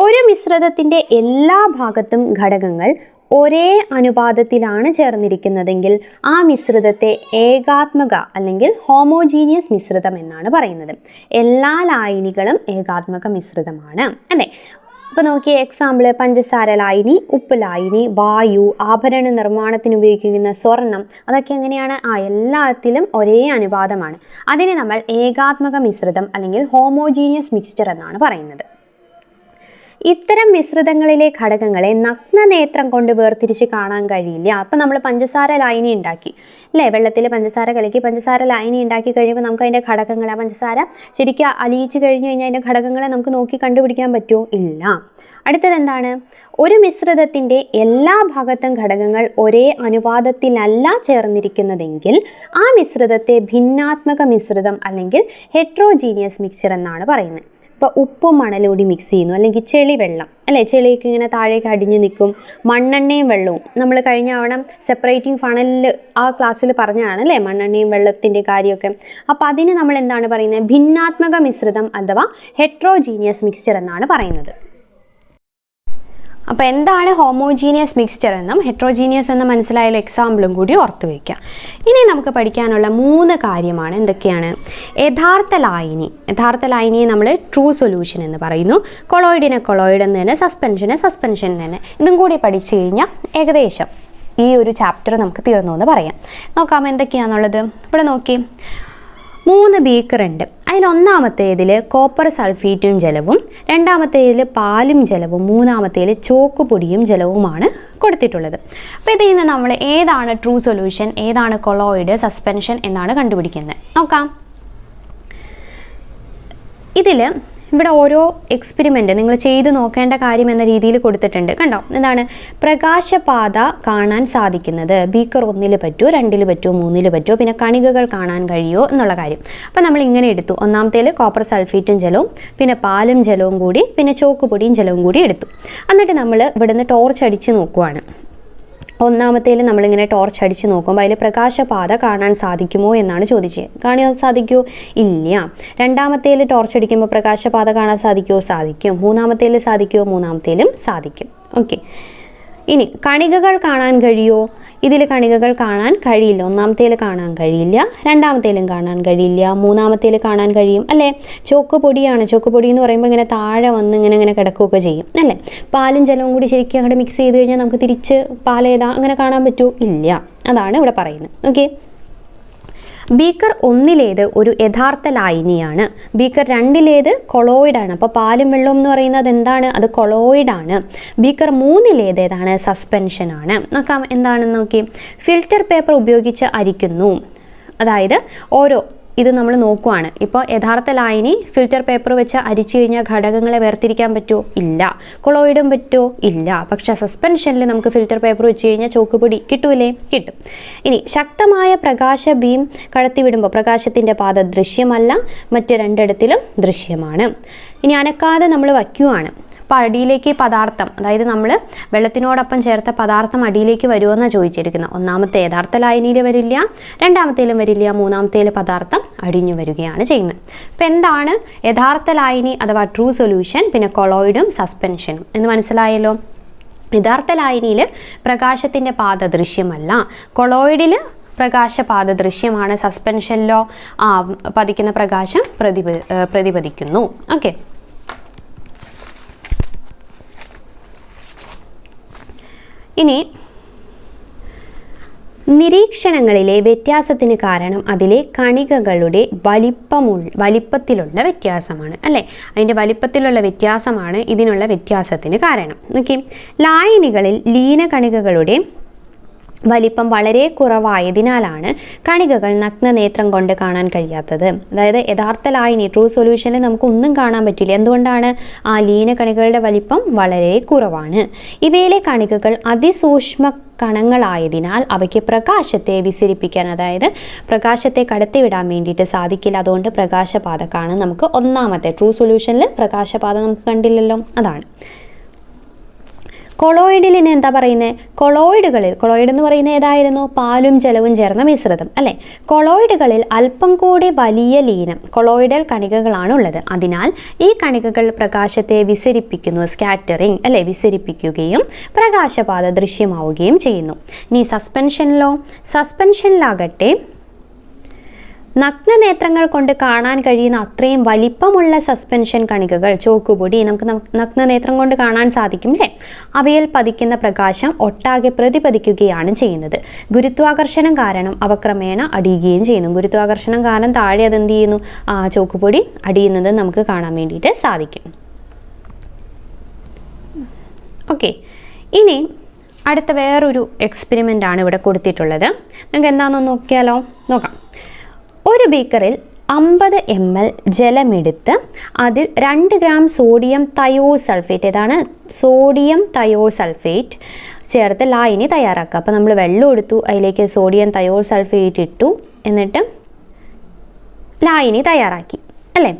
ഒരു മിശ്രിതത്തിൻ്റെ എല്ലാ ഭാഗത്തും ഘടകങ്ങൾ ഒരേ അനുപാതത്തിലാണ് ചേർന്നിരിക്കുന്നതെങ്കിൽ ആ മിശ്രിതത്തെ ഏകാത്മക അല്ലെങ്കിൽ ഹോമോജീനിയസ് മിശ്രിതം എന്നാണ് പറയുന്നത്. എല്ലാ ലായനികളും ഏകാത്മക മിശ്രിതമാണ് അല്ലേ. ഇപ്പോൾ നോക്കിയ എക്സാമ്പിൾ പഞ്ചസാര ലായനി, ഉപ്പ് ലായനി, വായു, ആഭരണ നിർമ്മാണത്തിന് ഉപയോഗിക്കുന്ന സ്വർണം, അതൊക്കെ എങ്ങനെയാണ്? എല്ലാത്തിലും ഒരേ അനുപാതമാണ്. അതിനെ നമ്മൾ ഏകാത്മക മിശ്രിതം അല്ലെങ്കിൽ ഹോമോജീനിയസ് മിക്സ്ചർ എന്നാണ് പറയുന്നത്. ഇത്തരം മിശ്രിതങ്ങളിലെ ഘടകങ്ങളെ നഗ്നനേത്രം കൊണ്ട് വേർതിരിച്ച് കാണാൻ കഴിയില്ല. അപ്പം നമ്മൾ പഞ്ചസാര ലായനി ഉണ്ടാക്കി അല്ലേ, വെള്ളത്തിൽ പഞ്ചസാര കലക്കി പഞ്ചസാര ലായനി ഉണ്ടാക്കി കഴിയുമ്പോൾ നമുക്ക് അതിൻ്റെ ഘടകങ്ങൾ, ആ പഞ്ചസാര ശരിക്കും അലിയിച്ച് കഴിഞ്ഞ് കഴിഞ്ഞാൽ അതിൻ്റെ ഘടകങ്ങളെ നമുക്ക് നോക്കി കണ്ടുപിടിക്കാൻ പറ്റുമോ? ഇല്ല. അടുത്തത് എന്താണ്? ഒരു മിശ്രിതത്തിൻ്റെ എല്ലാ ഭാഗത്തും ഘടകങ്ങൾ ഒരേ അനുപാതത്തിലല്ല ചേർന്നിരിക്കുന്നതെങ്കിൽ ആ മിശ്രിതത്തെ ഭിന്നാത്മക മിശ്രിതം അല്ലെങ്കിൽ ഹെട്രോജീനിയസ് മിക്സ്ചർ എന്നാണ് പറയുന്നത്. ഇപ്പോൾ ഉപ്പും മണലും കൂടി മിക്സ് ചെയ്യുന്നു, അല്ലെങ്കിൽ ചെളി വെള്ളം അല്ലേ, ചെളിയൊക്കെ ഇങ്ങനെ താഴേക്ക് അടിഞ്ഞു നിൽക്കും. മണ്ണെണ്ണയും വെള്ളവും നമ്മൾ കഴിഞ്ഞ തവണ സെപ്പറേറ്റിംഗ് ഫണലിൽ ആ ക്ലാസ്സിൽ പറഞ്ഞതാണ് അല്ലേ, മണ്ണെണ്ണയും വെള്ളത്തിൻ്റെ കാര്യമൊക്കെ. അപ്പോൾ അതിന് നമ്മൾ എന്താണ് പറയുന്നത്? ഭിന്നാത്മക മിശ്രിതം അഥവാ ഹെട്രോജീനിയസ് മിക്സ്ചർ എന്നാണ് പറയുന്നത്. അപ്പോൾ എന്താണ് ഹോമോജീനിയസ് മിക്സ്ചർ എന്നും ഹെട്രോജീനിയസ് എന്നും മനസ്സിലായാലും എക്സാമ്പിളും കൂടി ഓർത്തു വയ്ക്കുക. ഇനി നമുക്ക് പഠിക്കാനുള്ള 3 കാര്യമാണ്. എന്തൊക്കെയാണ്? യഥാർത്ഥ ലായനിയെ നമ്മൾ ട്രൂ സൊല്യൂഷൻ എന്ന് പറയുന്നു. കൊളോയിഡിനെ കൊളോയിഡ് എന്ന് തന്നെ, സസ്പെൻഷൻ തന്നെ. ഇതും കൂടി പഠിച്ചു കഴിഞ്ഞാൽ ഏകദേശം ഈ ഒരു ചാപ്റ്റർ നമുക്ക് തീർന്നു എന്ന് പറയാം. നോക്കാം എന്തൊക്കെയാണെന്നുള്ളത്. ഇവിടെ നോക്കി 3 ബീക്കർ ഉണ്ട്. അതിലൊന്നാമത്തേതിൽ കോപ്പർ സൾഫേറ്റും ജലവും, രണ്ടാമത്തേതിൽ പാലും ജലവും, മൂന്നാമത്തേതിൽ ചോക്ക് പൊടിയും ജലവുമാണ് കൊടുത്തിട്ടുള്ളത്. അപ്പോൾ ഇതിൽ നിന്ന് നമ്മൾ ഏതാണ് ട്രൂ സൊല്യൂഷൻ, ഏതാണ് കൊളോയിഡ്, സസ്പെൻഷൻ എന്നാണ് കണ്ടുപിടിക്കുന്നത്. നോക്കാം. ഇതിൽ ഇവിടെ ഓരോ എക്സ്പെരിമെൻ്റ് നിങ്ങൾ ചെയ്ത് നോക്കേണ്ട കാര്യം എന്ന രീതിയിൽ കൊടുത്തിട്ടുണ്ട്. കണ്ടോ, എന്താണ്? പ്രകാശപാത കാണാൻ സാധിക്കുന്നത് ബീക്കർ 1 പറ്റുമോ, 2 പറ്റുമോ, 3 പറ്റുമോ, പിന്നെ കണികകൾ കാണാൻ കഴിയുമോ എന്നുള്ള കാര്യം. അപ്പോൾ നമ്മൾ ഇങ്ങനെ എടുത്തു. ഒന്നാമത്തേൽ കോപ്പർ സൾഫേറ്റും ജലവും, പിന്നെ പാലും ജലവും കൂടി, പിന്നെ ചോക്ക് പൊടിയും ജലവും കൂടി എടുത്തു. എന്നിട്ട് നമ്മൾ ഇവിടുന്ന് ടോർച്ച് അടിച്ച് നോക്കുവാണ്. ഒന്നാമത്തേൽ നമ്മളിങ്ങനെ ടോർച്ച് അടിച്ച് നോക്കുമ്പോൾ അതിൽ പ്രകാശപാത കാണാൻ സാധിക്കുമോ എന്നാണ് ചോദിച്ചത്. കാണാൻ സാധിക്കുമോ? ഇല്ല. രണ്ടാമത്തേൽ ടോർച്ച് അടിക്കുമ്പോൾ പ്രകാശപാത കാണാൻ സാധിക്കുമോ? സാധിക്കും. മൂന്നാമത്തേൽ സാധിക്കുമോ? മൂന്നാമത്തേലും സാധിക്കും. ഓക്കെ. ഇനി കണികകൾ കാണാൻ കഴിയുമോ? ഇതിൽ കണികകൾ കാണാൻ കഴിയില്ല. ഒന്നാമത്തേൽ കാണാൻ കഴിയില്ല, രണ്ടാമത്തേലും കാണാൻ കഴിയില്ല, മൂന്നാമത്തേൽ കാണാൻ കഴിയും അല്ലേ. ചോക്ക് പൊടിയാണ്. ചോക്ക് പൊടി എന്ന് പറയുമ്പോൾ ഇങ്ങനെ താഴെ വന്ന് ഇങ്ങനെ കിടക്കുകയൊക്കെ ചെയ്യും അല്ലേ. പാലും ജലവും കൂടി ശരിക്കും അങ്ങോട്ട് മിക്സ് ചെയ്ത് കഴിഞ്ഞാൽ നമുക്ക് തിരിച്ച് പാലേതാ അങ്ങനെ കാണാൻ പറ്റുമോ? ഇല്ല. അതാണ് ഇവിടെ പറയുന്നത്. ഓക്കെ. ബീക്കർ 1 ഒരു യഥാർത്ഥ ലായനിയാണ്. ബീക്കർ 2 കൊളോയിഡാണ്. അപ്പോൾ പാലും വെള്ളവും എന്ന് പറയുന്നത് എന്താണ്? അത് കൊളോയിഡാണ്. ബീക്കർ 3 ഏതാണ്? സസ്പെൻഷനാണ്. നോക്കാം എന്താണെന്ന് നോക്കി. ഫിൽറ്റർ പേപ്പർ ഉപയോഗിച്ച് അരിക്കുന്നു. അതായത് ഇത് നമ്മൾ നോക്കുവാണ്. ഇപ്പോൾ യഥാർത്ഥ ലായനി ഫിൽറ്റർ പേപ്പർ വെച്ച് അരിച്ചു കഴിഞ്ഞാൽ ഘടകങ്ങളെ വേർതിരിക്കാൻ പറ്റുമോ? ഇല്ല. കൊളോയിഡും പറ്റുമോ? ഇല്ല. പക്ഷേ സസ്പെൻഷനിൽ നമുക്ക് ഫിൽറ്റർ പേപ്പർ വെച്ച് കഴിഞ്ഞാൽ ചോക്കുപൊടി കിട്ടൂലേ? കിട്ടും. ഇനി ശക്തമായ പ്രകാശ ബീം കടത്തിവിടുമ്പോൾ പ്രകാശത്തിൻ്റെ പാത ദൃശ്യമല്ല, മറ്റ് 2 ദൃശ്യമാണ്. ഇനി അനക്കാതെ നമ്മൾ വയ്ക്കുവാണ്. അപ്പോൾ അടിയിലേക്ക് പദാർത്ഥം, അതായത് നമ്മൾ വെള്ളത്തിനോടൊപ്പം ചേർത്ത പദാർത്ഥം അടിയിലേക്ക് വരുമെന്നാണ് ചോദിച്ചിരിക്കുന്നത്. ഒന്നാമത്തെ യഥാർത്ഥ ലായനിയിൽ വരില്ല, രണ്ടാമത്തേലും വരില്ല, മൂന്നാമത്തേൽ പദാർത്ഥം അടിഞ്ഞു വരികയാണ് ചെയ്യുന്നത്. അപ്പോൾ എന്താണ് യഥാർത്ഥ ലായനി അഥവാ ട്രൂ സൊല്യൂഷൻ, പിന്നെ കൊളോയിഡും സസ്പെൻഷനും എന്ന് മനസ്സിലായല്ലോ. യഥാർത്ഥ ലായനിയിൽ പ്രകാശത്തിൻ്റെ പാത ദൃശ്യമല്ല, കൊളോയിഡിൽ പ്രകാശപാത ദൃശ്യമാണ്, സസ്പെൻഷനിലോ പതിക്കുന്ന പ്രകാശം പ്രതിപദിക്കുന്നു. ഓക്കെ. ഇനി നിരീക്ഷണങ്ങളിലെ വ്യത്യാസത്തിന് കാരണം അതിലെ കണികകളുടെ വലിപ്പത്തിലുള്ള വ്യത്യാസമാണ് അല്ലേ. അതിൻ്റെ വലിപ്പത്തിലുള്ള വ്യത്യാസമാണ് ഇതിനുള്ള വ്യത്യാസത്തിന് കാരണം. നോക്കി, ലായനികളിൽ ലീനകണികകളുടെ വലിപ്പം വളരെ കുറവായതിനാലാണ് കണികകൾ നഗ്നനേത്രം കൊണ്ട് കാണാൻ കഴിയാത്തത്. അതായത് യഥാർത്ഥ ലായനി ട്രൂ സൊല്യൂഷനിൽ നമുക്കൊന്നും കാണാൻ പറ്റില്ല. എന്തുകൊണ്ടാണ്? ആ ലീനകണികകളുടെ വലിപ്പം വളരെ കുറവാണ്. ഇവയിലെ കണികകൾ അതിസൂക്ഷ്മ കണങ്ങളായതിനാൽ അവയ്ക്ക് പ്രകാശത്തെ വിസിരിപ്പിക്കാൻ, അതായത് പ്രകാശത്തെ കടത്തിവിടാൻ വേണ്ടിയിട്ട് സാധിക്കില്ല. അതുകൊണ്ട് പ്രകാശപാത കാണാൻ നമുക്ക് ഒന്നാമത്തെ ട്രൂ സൊല്യൂഷനിൽ പ്രകാശപാത നമുക്ക് കണ്ടില്ലല്ലോ. അതാണ്. കൊളോയിഡിലിന് എന്താ പറയുന്നത്? കൊളോയിഡ് എന്ന് പറയുന്നത് ഏതായിരുന്നു? പാലും ജലവും ചേർന്ന മിശ്രിതം അല്ലേ? കൊളോയിഡുകളിൽ അല്പം കൂടി വലിയ ലീനം കൊളോയിഡൽ കണികകളാണ് ഉള്ളത്. അതിനാൽ ഈ കണികകൾ പ്രകാശത്തെ വിസരിപ്പിക്കുന്നു, സ്കാറ്ററിംഗ് അല്ലെ, വിസരിപ്പിക്കുകയും പ്രകാശപാത ദൃശ്യമാവുകയും ചെയ്യുന്നു. ഇനി സസ്പെൻഷനിലാകട്ടെ നഗ്നനേത്രങ്ങൾ കൊണ്ട് കാണാൻ കഴിയുന്ന അത്രയും വലിപ്പമുള്ള സസ്പെൻഷൻ കണികകൾ, ചോക്കുപൊടി നമുക്ക് നഗ്നനേത്രം കൊണ്ട് കാണാൻ സാധിക്കും അല്ലേ, അവയിൽ പതിക്കുന്ന പ്രകാശം ഒട്ടാകെ പ്രതിപതിക്കുകയാണ് ചെയ്യുന്നത്. ഗുരുത്വാകർഷണം കാരണം അവ ക്രമേണ അടിയുകയും ചെയ്യുന്നു. ഗുരുത്വാകർഷണം കാരണം താഴെ അതെന്ത് ചെയ്യുന്നു? ചോക്കുപൊടി അടിയുന്നത് നമുക്ക് കാണാൻ വേണ്ടിയിട്ട് സാധിക്കും. ഓക്കെ, ഇനി അടുത്ത വേറൊരു എക്സ്പെരിമെൻ്റ് ആണ് ഇവിടെ കൊടുത്തിട്ടുള്ളത്. നമുക്ക് എന്താണെന്ന് നോക്കിയാലോ? നോക്കാം. ഒരു ബീക്കറിൽ 50 ml ജലമെടുത്ത് അതിൽ 2 ഗ്രാം സോഡിയം തയോസൾഫേറ്റ്, ഏതാണ് സോഡിയം തയോസൾഫേറ്റ് ചേർത്ത് ലായനി തയ്യാറാക്കുക. അപ്പോൾ നമ്മൾ വെള്ളം എടുത്തു, അതിലേക്ക് സോഡിയം തയോസൾഫേറ്റ് ഇട്ടു, എന്നിട്ട് ലായനി തയ്യാറാക്കി അല്ലേ.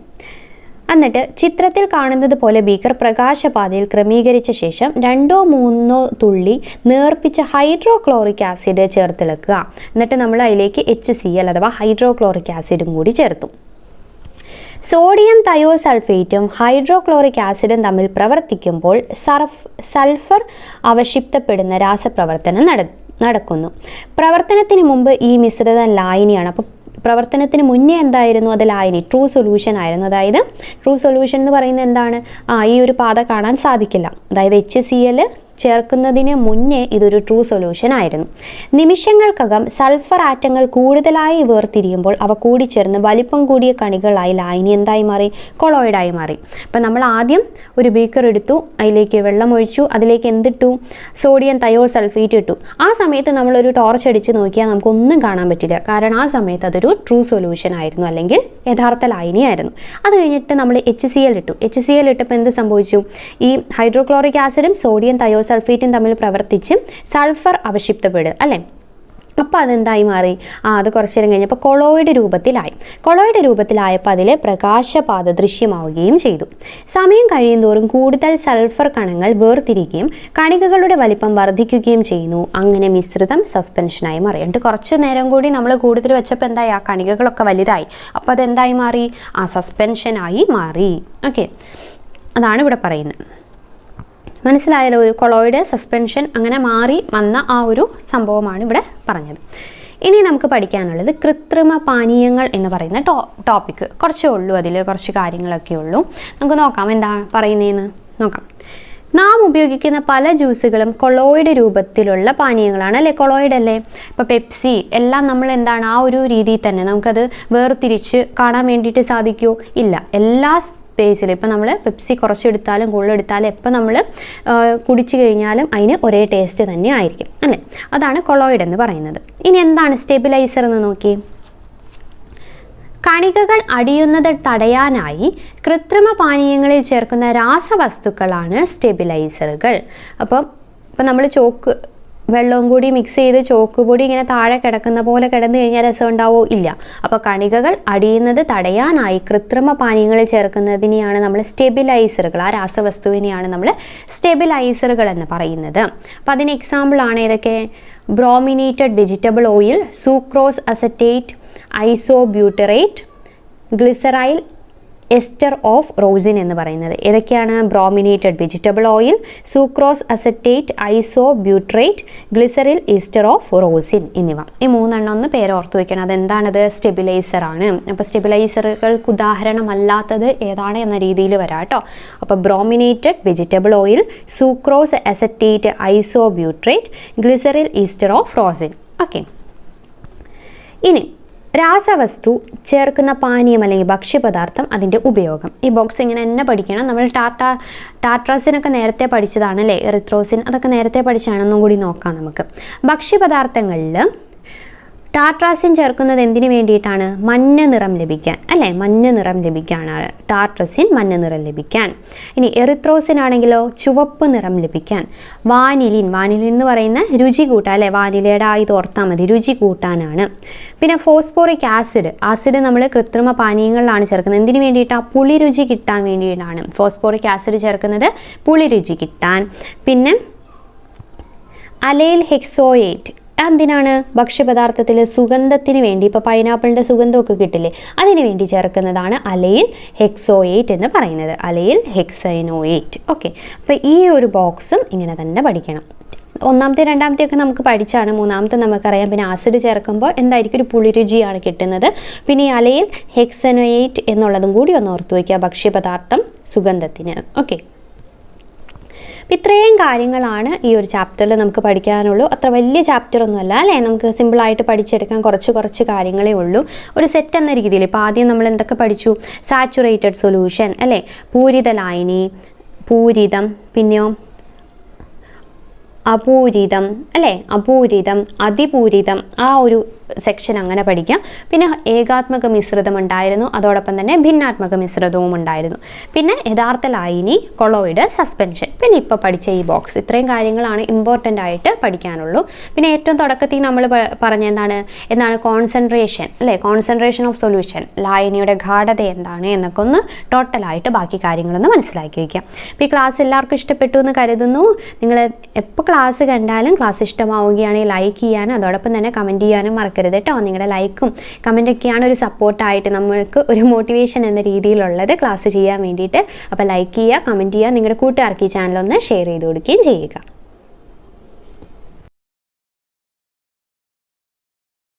എന്നിട്ട് ചിത്രത്തിൽ കാണുന്നത് പോലെ ബീക്കർ പ്രകാശപാതയിൽ ക്രമീകരിച്ച ശേഷം 2-3 തുള്ളി നേർപ്പിച്ച ഹൈഡ്രോക്ലോറിക് ആസിഡ് ചേർത്തിളക്കുക. എന്നിട്ട് നമ്മൾ അതിലേക്ക് HCl അഥവാ ഹൈഡ്രോക്ലോറിക് ആസിഡും കൂടി ചേർത്തു. സോഡിയം തയോസൾഫേറ്റും ഹൈഡ്രോക്ലോറിക് ആസിഡും തമ്മിൽ പ്രവർത്തിക്കുമ്പോൾ സൾഫർ അവക്ഷിപ്തപ്പെടുന്ന രാസപ്രവർത്തനം നടക്കുന്നു. പ്രവർത്തനത്തിന് മുമ്പ് ഈ മിശ്രിതം ലായനിയാണ്. അപ്പോൾ പ്രവർത്തനത്തിന് മുന്നേ എന്തായിരുന്നു? അത് ലായനി, ട്രൂ സൊല്യൂഷൻ ആയിരുന്നു. അതായത് ട്രൂ സൊല്യൂഷൻ എന്ന് പറയുന്നത് എന്താണ്? ഈ ഒരു പാത കാണാൻ സാധിക്കില്ല. അതായത് HCl ചേർക്കുന്നതിന് മുന്നേ ഇതൊരു ട്രൂ സൊല്യൂഷൻ ആയിരുന്നു. നിമിഷങ്ങൾക്കകം സൾഫർ ആറ്റങ്ങൾ കൂടുതലായി വേർതിരിയുമ്പോൾ അവ കൂടിച്ചേർന്ന് വലിപ്പം കൂടിയ കണികളായി ലായനി എന്തായി മാറി? കൊളോയിഡായി മാറി. അപ്പം നമ്മൾ ആദ്യം ഒരു ബീക്കർ എടുത്തു, അതിലേക്ക് വെള്ളം ഒഴിച്ചു, അതിലേക്ക് എന്തിട്ടു? സോഡിയം തയോസൾഫേറ്റ് ഇട്ടു. ആ സമയത്ത് നമ്മളൊരു ടോർച്ച് അടിച്ച് നോക്കിയാൽ നമുക്കൊന്നും കാണാൻ പറ്റില്ല. കാരണം ആ സമയത്ത് അതൊരു ട്രൂ സൊല്യൂഷൻ ആയിരുന്നു, അല്ലെങ്കിൽ യഥാർത്ഥ ലായനി ആയിരുന്നു. അത് കഴിഞ്ഞിട്ട് നമ്മൾ HCl ഇട്ടു. HCl ഇട്ടപ്പോൾ എന്ത് സംഭവിച്ചു? ഈ ഹൈഡ്രോക്ലോറിക് ആസിഡും സോഡിയം തയോസൾഫേറ്റും തമ്മിൽ പ്രവർത്തിച്ച് സൾഫർ അവക്ഷിപ്തപ്പെടുക അല്ലേ. അപ്പോൾ അതെന്തായി മാറി? അത് കുറച്ചു നേരം കഴിഞ്ഞപ്പോൾ കൊളോയിഡ് രൂപത്തിലായപ്പോൾ അതിൽ പ്രകാശപാത ദൃശ്യമാവുകയും ചെയ്തു. സമയം കഴിയുന്തോറും കൂടുതൽ സൾഫർ കണങ്ങൾ വേർതിരിക്കുകയും കണികകളുടെ വലിപ്പം വർദ്ധിക്കുകയും ചെയ്യുന്നു. അങ്ങനെ മിശ്രിതം സസ്പെൻഷനായി മാറി. എന്നിട്ട് കുറച്ച് നേരം കൂടി നമ്മൾ കൂടുതൽ വെച്ചപ്പോൾ എന്തായി? ആ കണികകളൊക്കെ വലുതായി. അപ്പോൾ അതെന്തായി മാറി? സസ്പെൻഷനായി മാറി. ഓക്കെ, അതാണ് ഇവിടെ പറയുന്നത്. മനസ്സിലായാലോ? കൊളോയിഡ്, സസ്പെൻഷൻ അങ്ങനെ മാറി വന്ന ആ ഒരു സംഭവമാണ് ഇവിടെ പറഞ്ഞത്. ഇനി നമുക്ക് പഠിക്കാനുള്ളത് കൃത്രിമ പാനീയങ്ങൾ എന്ന് പറയുന്ന ടോപ്പിക്ക്. കുറച്ചേ ഉള്ളൂ, അതിൽ കുറച്ച് കാര്യങ്ങളൊക്കെ ഉള്ളൂ. നമുക്ക് നോക്കാം എന്താ പറയുന്നതെന്ന് നോക്കാം. നാം ഉപയോഗിക്കുന്ന പല ജ്യൂസുകളും കൊളോയിഡ് രൂപത്തിലുള്ള പാനീയങ്ങളാണ് അല്ലേ? കൊളോയിഡ് അല്ലേ? ഇപ്പോൾ പെപ്സി എല്ലാം നമ്മൾ എന്താണ് ആ ഒരു രീതിയിൽ തന്നെ നമുക്കത് വേർതിരിച്ച് കാണാൻ വേണ്ടിയിട്ട് സാധിക്കുമോ? ഇല്ല. എല്ലാ സ്പേസിൽ ഇപ്പം നമ്മൾ പെപ്സി കുറച്ചെടുത്താലും കൂടുതലെടുത്താലും എപ്പോൾ നമ്മൾ കുടിച്ചു കഴിഞ്ഞാലും അതിന് ഒരേ ടേസ്റ്റ് തന്നെ ആയിരിക്കും അല്ലേ? അതാണ് കൊളോയിഡ് എന്ന് പറയുന്നത്. ഇനി എന്താണ് സ്റ്റെബിലൈസർ എന്ന് നോക്കി. കണികകൾ അടിയുന്നത് തടയാനായി കൃത്രിമ പാനീയങ്ങളിൽ ചേർക്കുന്ന രാസവസ്തുക്കളാണ് സ്റ്റെബിലൈസറുകൾ. അപ്പം നമ്മൾ വെള്ളവും കൂടി മിക്സ് ചെയ്ത് ചോക്കുപൊടി ഇങ്ങനെ താഴെ കിടക്കുന്ന പോലെ കിടന്നു കഴിഞ്ഞാൽ രസം ഉണ്ടാവോ? ഇല്ല. അപ്പോൾ കണികകൾ അടിയുന്നത് തടയാനായി കൃത്രിമ പാനീയങ്ങളിൽ ചേർക്കുന്നതിനെയാണ് നമ്മൾ സ്റ്റെബിലൈസറുകൾ, ആ രാസവസ്തുവിനെയാണ് നമ്മൾ സ്റ്റെബിലൈസറുകൾ എന്ന് പറയുന്നത്. അപ്പോൾ അതിന് എക്സാമ്പിളാണ് ഏതൊക്കെ? Brominated vegetable oil, sucrose acetate, isobutyrate, glyceryl ester of rosin എന്ന് പറയുന്നത്. ഏതൊക്കെയാണ്? Brominated vegetable oil, sucrose acetate, isobutyrate, glyceryl ester of rosin എന്നിവ. ഈ 3 ഒന്ന് പേരോർത്ത് വയ്ക്കണം. അതെന്താണത്? സ്റ്റെബിലൈസർ ആണ്. അപ്പോൾ സ്റ്റെബിലൈസറുകൾക്ക് ഉദാഹരണമല്ലാത്തത് ഏതാണ് എന്ന രീതിയിൽ വരാം കേട്ടോ. അപ്പോൾ brominated vegetable oil, sucrose acetate, isobutyrate, glyceryl ester of rosin. Okay, ഇനി രാസവസ്തു ചേർക്കുന്ന പാനീയം അല്ലെങ്കിൽ ഭക്ഷ്യപദാർത്ഥം, അതിൻ്റെ ഉപയോഗം. ഈ ബോക്സ് ഇങ്ങനെ തന്നെ പഠിക്കണം. നമ്മൾ ടാർട്രാസിനൊക്കെ നേരത്തെ പഠിച്ചതാണ് അല്ലേ? എറിത്രോസിൻ അതൊക്കെ നേരത്തെ പഠിച്ചാണെന്നും കൂടി നോക്കാം നമുക്ക്. ഭക്ഷ്യപദാർത്ഥങ്ങളിൽ ടാർട്രാസിൻ ചേർക്കുന്നത് എന്തിനു വേണ്ടിയിട്ടാണ്? മഞ്ഞ നിറം ലഭിക്കാൻ അല്ലേ? മഞ്ഞ നിറം ലഭിക്കാനാണ് ടാർട്രസിൻ, മഞ്ഞ നിറം ലഭിക്കാൻ. ഇനി എറിത്രോസിൻ ആണെങ്കിലോ ചുവപ്പ് നിറം ലഭിക്കാൻ. വാനിലിൻ എന്ന് പറയുന്ന രുചി കൂട്ടാൻ അല്ലേ? വാനിലയുടെ ഇത് ഓർത്താൽ മതി, രുചി കൂട്ടാനാണ്. പിന്നെ ഫോസ്ഫോറിക് ആസിഡ് നമ്മൾ കൃത്രിമ പാനീയങ്ങളിലാണ് ചേർക്കുന്നത്. എന്തിനു വേണ്ടിയിട്ടാണ്? പുളി രുചി കിട്ടാൻ വേണ്ടിയിട്ടാണ് ഫോസ്ഫോറിക് ആസിഡ് ചേർക്കുന്നത്, പുളി രുചി കിട്ടാൻ. പിന്നെ അലൈൽ ഹെക്സോയേറ്റ് എന്തിനാണ്? ഭക്ഷ്യപദാർത്ഥത്തിൽ സുഗന്ധത്തിന് വേണ്ടി, ഇപ്പോൾ പൈനാപ്പിളിൻ്റെ സുഗന്ധമൊക്കെ കിട്ടില്ലേ, അതിന് വേണ്ടി ചേർക്കുന്നതാണ് അലൈൽ ഹെക്സോയേറ്റ് എന്ന് പറയുന്നത്, അലൈൽ ഹെക്സൈനോയേറ്റ്. ഓക്കെ, അപ്പോൾ ഈ ഒരു ബോക്സും ഇങ്ങനെ തന്നെ പഠിക്കണം. ഒന്നാമത്തെ രണ്ടാമത്തെ ഒക്കെ നമുക്ക് പഠിച്ചാണ്, മൂന്നാമത്തെ നമുക്കറിയാം. പിന്നെ ആസിഡ് ചേർക്കുമ്പോൾ എന്തായിരിക്കും, ഒരു പുളിരുചിയാണ് കിട്ടുന്നത്. പിന്നെ ഈ അലൈൽ ഹെക്സനോയേറ്റ് എന്നുള്ളതും കൂടി ഒന്ന് ഓർത്തു വയ്ക്കുക, ഭക്ഷ്യപദാർത്ഥം സുഗന്ധത്തിന്. ഓക്കെ, ഇത്രയും കാര്യങ്ങളാണ് ഈ ഒരു ചാപ്റ്ററിൽ നമുക്ക് പഠിക്കാനുള്ളൂ. അത്ര വലിയ ചാപ്റ്റർ ഒന്നുമല്ല അല്ലേ, നമുക്ക് സിമ്പിളായിട്ട് പഠിച്ചെടുക്കാൻ കുറച്ച് കാര്യങ്ങളേ ഉള്ളൂ. ഒരു സെറ്റ് എന്ന രീതിയിൽ ഇപ്പോൾ ആദ്യം നമ്മൾ എന്തൊക്കെ പഠിച്ചു? സാച്ചുറേറ്റഡ് സൊല്യൂഷൻ അല്ലേ, പൂരിത ലായനി, പൂരിതം, പിന്നെയോ അപൂരിതം അല്ലേ, അപൂരിതം, അതിപൂരിതം, ആ ഒരു സെക്ഷൻ അങ്ങനെ പഠിക്കാം. പിന്നെ ഏകാത്മക മിശ്രിതം ഉണ്ടായിരുന്നു, അതോടൊപ്പം തന്നെ ഭിന്നാത്മക മിശ്രിതവും ഉണ്ടായിരുന്നു. പിന്നെ യഥാർത്ഥ ലായിനി, കൊളോയിഡ്, സസ്പെൻഷൻ, പിന്നെ ഇപ്പോൾ പഠിച്ച ഈ ബോക്സ്. ഇത്രയും കാര്യങ്ങളാണ് ഇമ്പോർട്ടൻ്റ് ആയിട്ട് പഠിക്കാനുള്ളൂ. പിന്നെ ഏറ്റവും തുടക്കത്തിൽ നമ്മൾ പറഞ്ഞ എന്താണ് കോൺസെൻട്രേഷൻ അല്ലേ, കോൺസെൻട്രേഷൻ ഓഫ് സൊല്യൂഷൻ, ലായനിയുടെ ഗാഢത എന്താണ് എന്നൊക്കെ ഒന്ന് ടോട്ടലായിട്ട് ബാക്കി കാര്യങ്ങളൊന്ന് മനസ്സിലാക്കി വയ്ക്കാം. അപ്പോൾ ഈ ക്ലാസ് എല്ലാവർക്കും ഇഷ്ടപ്പെട്ടു എന്ന് കരുതുന്നു. നിങ്ങൾ എപ്പോൾ ക്ലാസ് കണ്ടാലും ക്ലാസ് ഇഷ്ടമാവുകയാണെങ്കിൽ ലൈക്ക് ചെയ്യാനും അതോടൊപ്പം തന്നെ കമൻറ്റ് ചെയ്യാനും മറക്കരുത് കേട്ടോ. നിങ്ങളുടെ ലൈക്കും കമൻറ്റൊക്കെയാണ് ഒരു സപ്പോർട്ടായിട്ട് നമ്മൾക്ക് ഒരു മോട്ടിവേഷൻ എന്ന രീതിയിലുള്ളത് ക്ലാസ് ചെയ്യാൻ വേണ്ടിയിട്ട്. അപ്പോൾ ലൈക്ക് ചെയ്യുക, കമൻറ്റ് ചെയ്യുക, നിങ്ങളുടെ കൂട്ടുകാർക്ക് ഈ ചാനലൊന്ന് ഷെയർ ചെയ്ത് കൊടുക്കുകയും ചെയ്യുക.